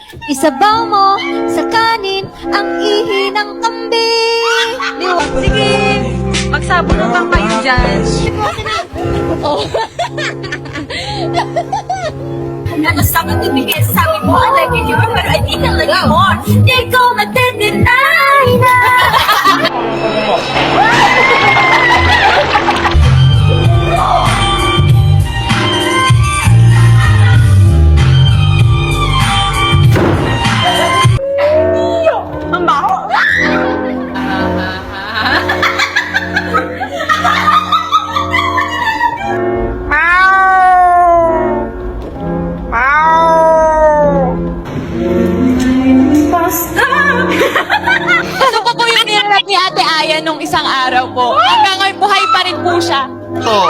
Isabaw mo sa kanin ang ihi ng kambing. Sige, magsabunutan kayo dyan. Oh. Ano sa akin tumigil, sabi mo I like you pero I need a little more. Di ko matidinay na. Ang baho. Ito po yung nirap ni Ate Aya nung isang araw po. Hanggang ngayon buhay pa rin po siya. Oh.